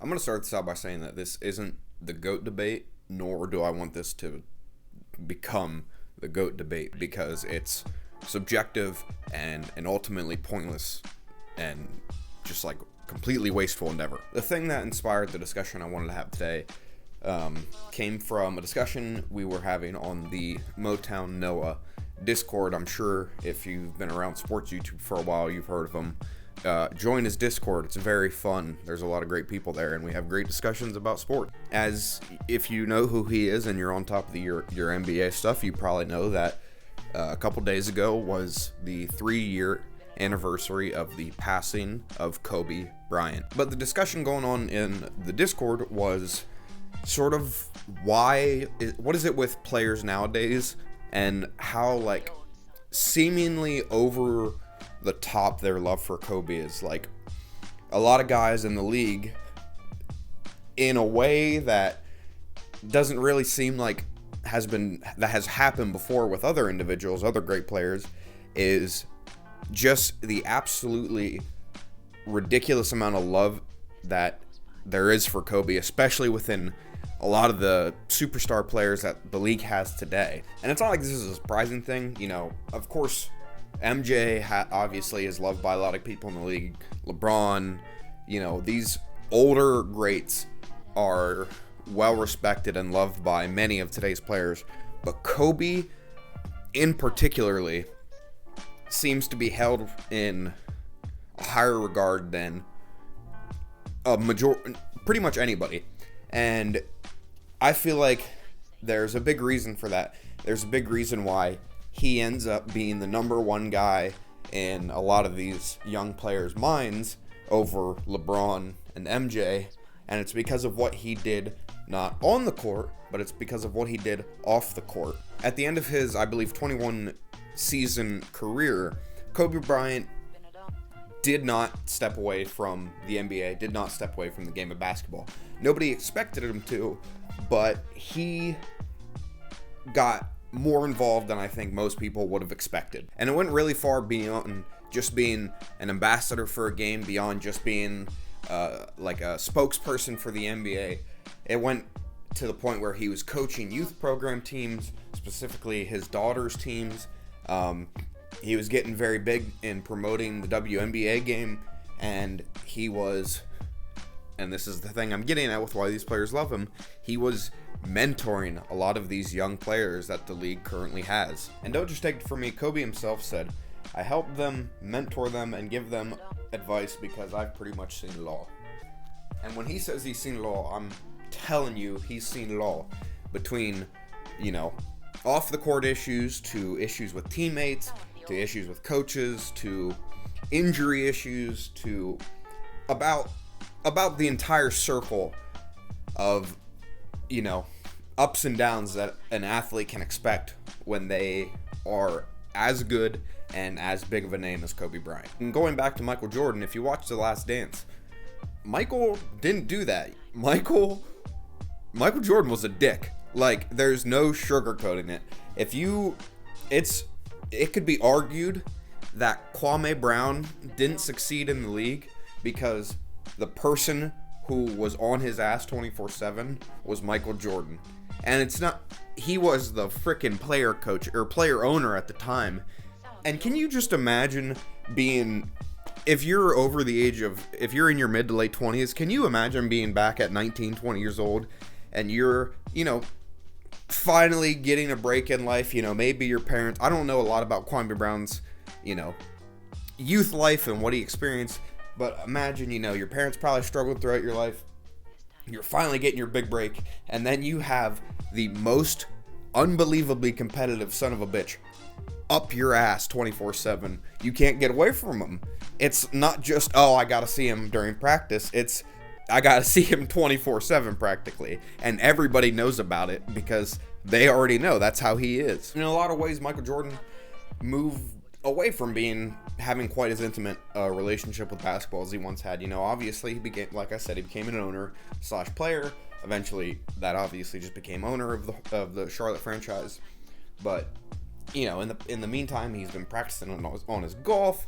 I'm going to start this out by saying that this isn't the GOAT debate, nor do I want this to become the GOAT debate, because it's subjective and ultimately pointless and just like completely wasteful endeavor. The thing that inspired the discussion I wanted to have today came from a discussion we were having on the Motown Noah Discord. I'm sure if you've been around sports YouTube for a while, you've heard of him. Join his Discord. It's very fun. There's a lot of great people there, and we have great discussions about sport. As if you know who he is and you're on top of your NBA stuff, you probably know that a couple days ago was the 3-year anniversary of the passing of Kobe Bryant. But the discussion going on in the Discord was sort of what is it with players nowadays, and how like seemingly over the top their love for Kobe is. Like, a lot of guys in the league, in a way that doesn't really seem like has happened before with other individuals, other great players, is just the absolutely ridiculous amount of love that there is for Kobe, especially within a lot of the superstar players that the league has today. And it's not like this is a surprising thing. You know, of course, MJ obviously is loved by a lot of people in the league. LeBron, you know, these older greats are well respected and loved by many of today's players. But Kobe, in particularly, seems to be held in a higher regard than pretty much anybody. And I feel like there's a big reason for that. There's a big reason why he ends up being the number one guy in a lot of these young players' minds over LeBron and MJ, and it's because of what he did not on the court, but it's because of what he did off the court. At the end of his, I believe, 21-season career, Kobe Bryant did not step away from the NBA, did not step away from the game of basketball. Nobody expected him to, but he got more involved than I think most people would have expected. And it went really far beyond just being an ambassador for a game, beyond just being like a spokesperson for the NBA. It went to the point where he was coaching youth program teams, specifically his daughter's teams. He was getting very big in promoting the WNBA game, and he was, and this is the thing I'm getting at with why these players love him, he was mentoring a lot of these young players that the league currently has. And don't just take it from me, Kobe himself said, "I help them, mentor them, and give them advice because I've pretty much seen law." And when he says he's seen law, I'm telling you, he's seen law. Between, you know, off the court issues, to issues with teammates, to issues with coaches, to injury issues, to about the entire circle of, you know, ups and downs that an athlete can expect when they are as good and as big of a name as Kobe Bryant. And going back to Michael Jordan, if you watch The Last Dance, Michael didn't do that. Michael Jordan was a dick. Like, there's no sugarcoating it. It could be argued that Kwame Brown didn't succeed in the league because the person who was on his ass 24/7 was Michael Jordan. And it's not, he was the freaking player coach or player owner at the time. And can you just imagine being, if you're over the age of, if you're in your mid to late 20s, can you imagine being back at 19, 20 years old and you're, you know, finally getting a break in life? You know, maybe your parents, I don't know a lot about Kwame Brown's, you know, youth life and what he experienced, but imagine, you know, your parents probably struggled throughout your life. You're finally getting your big break, and then you have the most unbelievably competitive son of a bitch up your ass 24/7. You can't get away from him. It's not just, oh, I gotta see him during practice. It's, I gotta see him 24/7 practically. And everybody knows about it because they already know that's how he is. In a lot of ways, Michael Jordan moved away from having quite as intimate a relationship with basketball as he once had. You know, obviously he became, like I said, he became an owner / player. Eventually, that obviously just became owner of the Charlotte franchise. But, you know, in the meantime, he's been practicing on his golf.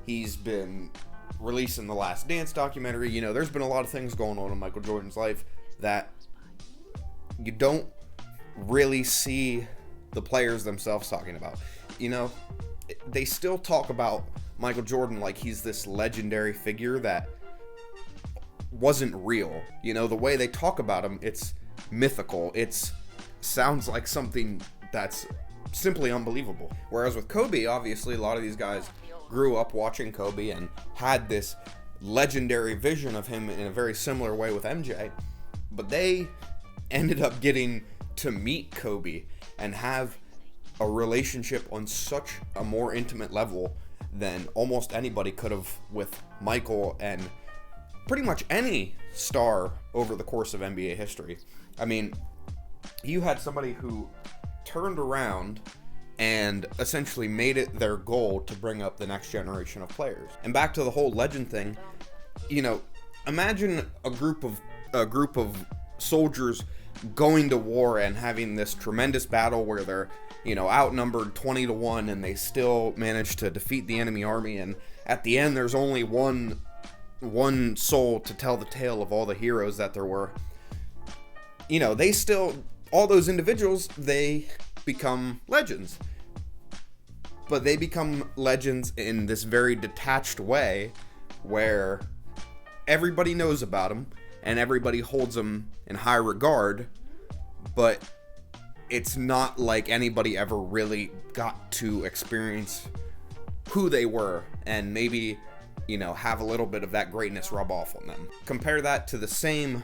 He's been releasing the Last Dance documentary. You know, there's been a lot of things going on in Michael Jordan's life that you don't really see the players themselves talking about. You know, they still talk about Michael Jordan like he's this legendary figure that wasn't real. You know, the way they talk about him, it's mythical. It sounds like something that's simply unbelievable. Whereas with Kobe, obviously, a lot of these guys grew up watching Kobe and had this legendary vision of him in a very similar way with MJ, but they ended up getting to meet Kobe and have a relationship on such a more intimate level than almost anybody could have with Michael and pretty much any star over the course of NBA history. I mean, you had somebody who turned around and essentially made it their goal to bring up the next generation of players. And back to the whole legend thing, you know, imagine a group of soldiers going to war and having this tremendous battle where they're, you know, outnumbered 20-1 and they still manage to defeat the enemy army, and at the end there's only one soul to tell the tale of all the heroes that there were. You know, they still, all those individuals, they become legends. But they become legends in this very detached way where everybody knows about them and everybody holds them in high regard, but it's not like anybody ever really got to experience who they were and maybe, you know, have a little bit of that greatness rub off on them. Compare that to the same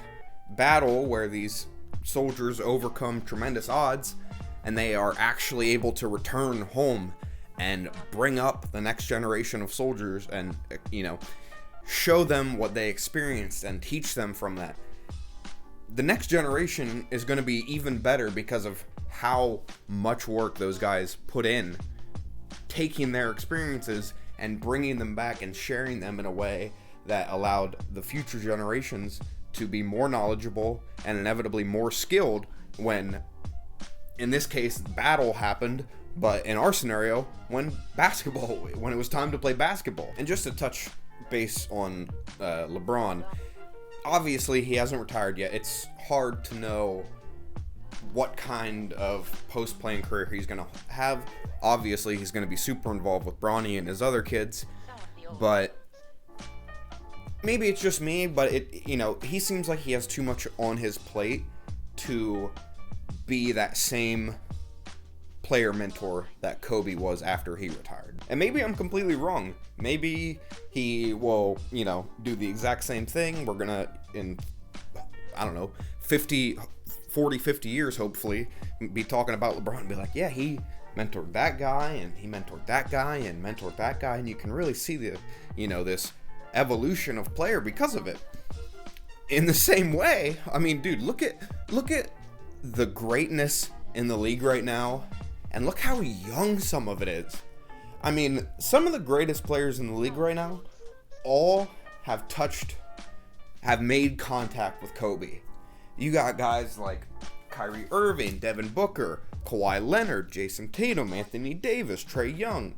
battle where these soldiers overcome tremendous odds and they are actually able to return home and bring up the next generation of soldiers and, you know, show them what they experienced and teach them from that. The next generation is going to be even better because of how much work those guys put in, taking their experiences and bringing them back and sharing them in a way that allowed the future generations to be more knowledgeable and inevitably more skilled when, in this case, battle happened, but in our scenario, when it was time to play basketball. And just to touch base on LeBron, obviously he hasn't retired yet. It's hard to know what kind of post-playing career he's going to have. Obviously, he's going to be super involved with Bronny and his other kids, but maybe it's just me, but he seems like he has too much on his plate to be that same player mentor that Kobe was after he retired. And maybe I'm completely wrong. Maybe he will, do the exact same thing. We're gonna, in, 50 years, hopefully, be talking about LeBron and be like, yeah, he mentored that guy, and he mentored that guy, and mentored that guy, and you can really see the, this evolution of player because of it. In the same way, I mean, dude, look at the greatness in the league right now, and look how young some of it is. I mean, some of the greatest players in the league right now all have made contact with Kobe. You got guys like Kyrie Irving, Devin Booker, Kawhi Leonard, Jason Tatum, Anthony Davis, Trae Young,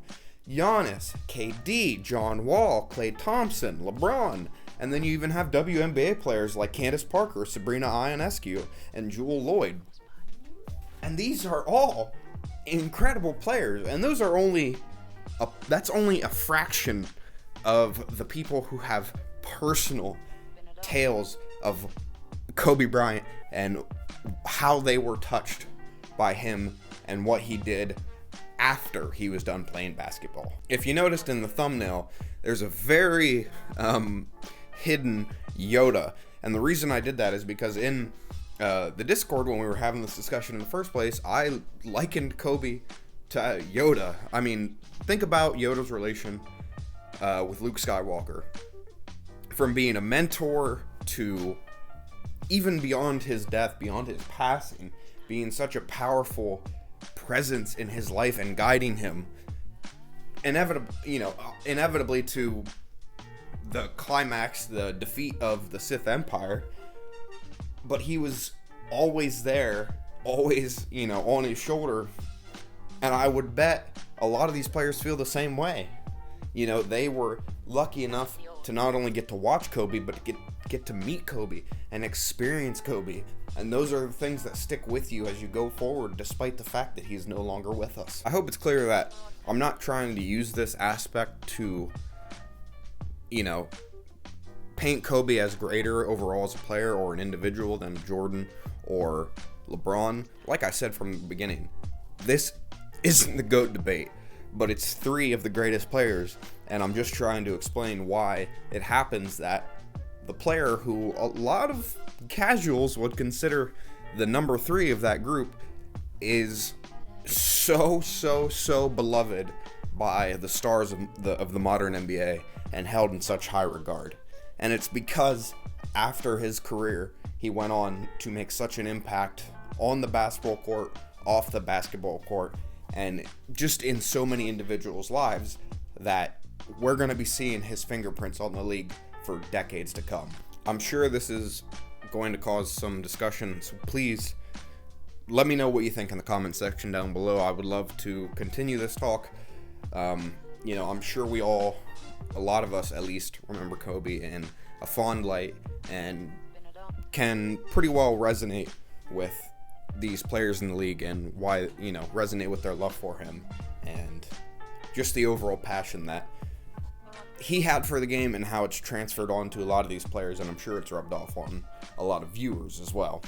Giannis, KD, John Wall, Klay Thompson, LeBron, and then you even have WNBA players like Candace Parker, Sabrina Ionescu, and Jewel Lloyd. And these are all incredible players, and those are that's only a fraction of the people who have personal tales of Kobe Bryant and how they were touched by him and what he did after he was done playing basketball. If you noticed in the thumbnail, there's a very hidden Yoda, and the reason I did that is because in the Discord, when we were having this discussion in the first place, I likened Kobe to Yoda. I mean, think about Yoda's relation with Luke Skywalker. From being a mentor to even beyond his death, beyond his passing, being such a powerful presence in his life and guiding him, inevitably to the climax, the defeat of the Sith Empire. But he was always there, always, on his shoulder. And I would bet a lot of these players feel the same way. They were lucky enough to not only get to watch Kobe, but to get to meet Kobe and experience Kobe. And those are the things that stick with you as you go forward, despite the fact that he's no longer with us. I hope it's clear that I'm not trying to use this aspect to, paint Kobe as greater overall as a player or an individual than Jordan or LeBron. Like I said from the beginning, this isn't the GOAT debate, but it's three of the greatest players, and I'm just trying to explain why it happens that the player who a lot of casuals would consider the number 3 of that group is so beloved by the stars of the modern NBA and held in such high regard. And it's because after his career, he went on to make such an impact on the basketball court, off the basketball court, and just in so many individuals' lives that we're going to be seeing his fingerprints on the league for decades to come. I'm sure this is going to cause some discussion, so please let me know what you think in the comment section down below. I would love to continue this talk. I'm sure a lot of us at least, remember Kobe in a fond light and can pretty well resonate with these players in the league and why, resonate with their love for him and just the overall passion that he had for the game and how it's transferred on to a lot of these players, and I'm sure it's rubbed off on a lot of viewers as well.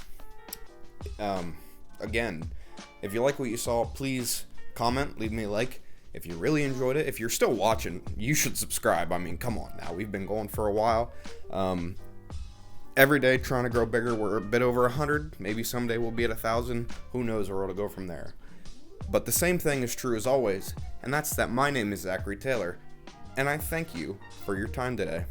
Again, if you like what you saw, please comment, leave me a like. If you really enjoyed it, if you're still watching, you should subscribe. I mean, come on now. We've been going for a while. Every day trying to grow bigger. We're a bit over 100. Maybe someday we'll be at 1,000. Who knows where it'll go from there. But the same thing is true as always, and that's that my name is Zachary Taylor, and I thank you for your time today.